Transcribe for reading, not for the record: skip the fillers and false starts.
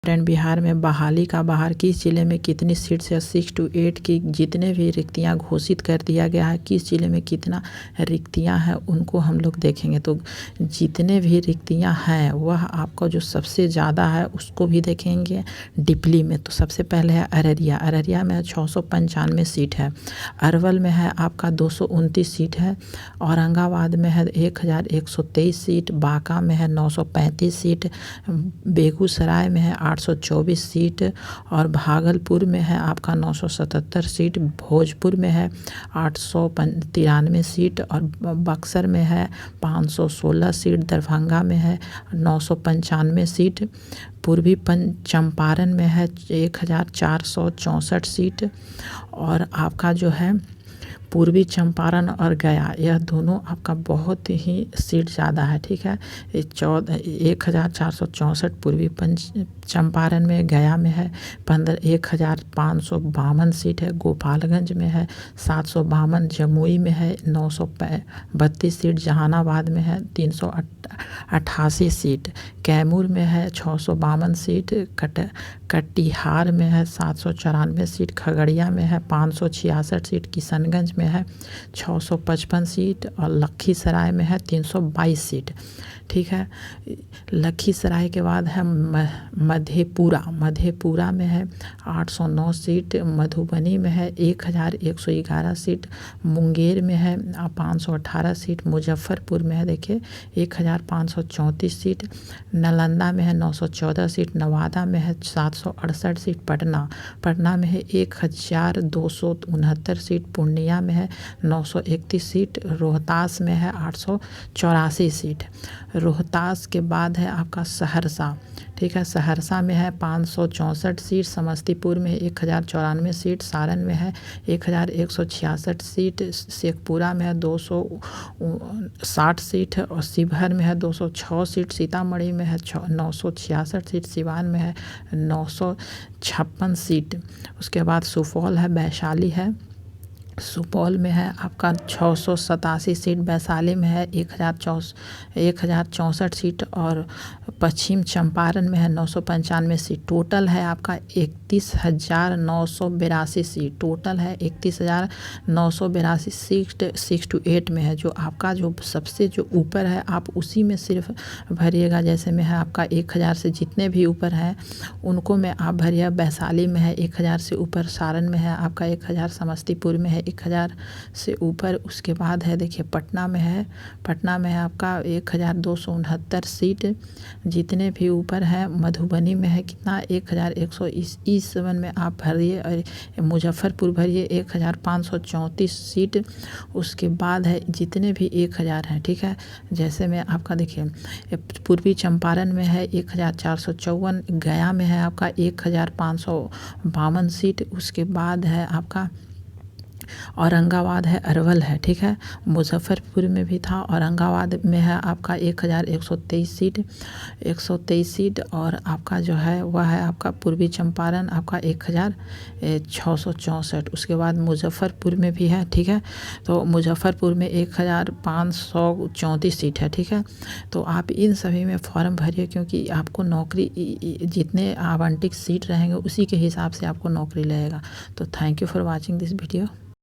And Bihar में बहाली का बाहर किस जिले में कितनी सीट्स है 6 to 8 की जितने भी रिक्तियां घोषित कर दिया गया है, किस जिले में कितना रिक्तियां हैं उनको हम लोग देखेंगे। तो जितने भी रिक्तियां हैं वह आपको जो सबसे ज़्यादा है उसको भी देखेंगे डिपली में। तो सबसे पहले है अररिया। अररिया में 695 सीट है। अरवल में है आपका 229 सीट है। औरंगाबाद में है 1123 सीट। बांका में है 935 सीट। बेगूसराय में है 824 सीट और भागलपुर में है आपका 977 सीट। भोजपुर में है 893 सीट और बक्सर में है 516 सीट। दरभंगा में है 995 सीट। पूर्वी चंपारण में है 1464 सीट और आपका जो है पूर्वी चंपारण और गया यह दोनों आपका बहुत ही सीट ज़्यादा है, ठीक है। 1464 पूर्वी चंपारण में, गया में है 1552 सीट है। गोपालगंज में है 752, जमुई में है 932 सीट, जहानाबाद में है 388 सीट, कैमूर में है 652 सीट, कटिहार में है 794 सीट, खगड़िया में है 566 सीट, किशनगंज में है 655 सीट और लखीसराय में है 322 सीट, ठीक है। लखीसराय के बाद है मधेपुरा में है 809 सीट, मधुबनी में है 1111 सीट, मुंगेर में है 518 सीट, मुजफ्फरपुर में है देखिए 1534 सीट, नालंदा में है 914 सीट, नवादा में है 768 सीट, पटना में है 1269 सीट, पूर्णिया में है 931 सीट, रोहतास में है 884 सीट। रोहतास के बाद है आपका सहरसा, ठीक है। सहरसा में है 564 सीट, समस्तीपुर में 1094 सीट, सारण में है 1166 सीट, शेखपुरा में है 260 सीट और शिवहर में है 206 सीट, सीतामढ़ी में है 966 सीट, सिवान में है 956 सीट। उसके बाद सुपौल है, वैशाली है। सुपौल में है आपका 687 सीट, वैशाली में है 1064 सीट और पश्चिम चंपारण में है 995 सीट। टोटल है आपका 31,982 सीट। टोटल है 31,982 सीट 6 to 8 में है। जो आपका जो सबसे जो ऊपर है आप उसी में सिर्फ भरिएगा। जैसे में है आपका 1000 से जितने भी ऊपर हैं उनको में आप भरिए। वैशाली में है 1000 से ऊपर, सारण में है आपका 1000, समस्तीपुर में है 1000 से ऊपर। उसके बाद है देखिए पटना में है आपका 1269 सीट जितने भी ऊपर है। मधुबनी में है कितना 1127 में आप भरिए और मुजफ्फरपुर भरिए 1534 सीट। उसके बाद है जितने भी 1000 हैं, ठीक है। जैसे में आपका देखिए पूर्वी चंपारण में है 1454, गया में है आपका 1552 सीट। उसके बाद है आपका औरंगाबाद है, अरवल है, ठीक है। मुजफ्फरपुर में भी था, औरंगाबाद में है आपका 1123 सीट और आपका जो है वह है आपका पूर्वी चंपारण आपका 1664। उसके बाद मुजफ्फरपुर में भी है, ठीक है। तो मुजफ्फरपुर में 1534 सीट है, ठीक है। तो आप इन सभी में फॉर्म भरिए क्योंकि आपको नौकरी जितने आवंटित सीट रहेंगे उसी के हिसाब से आपको नौकरी लगेगा। तो thank you for watching this video.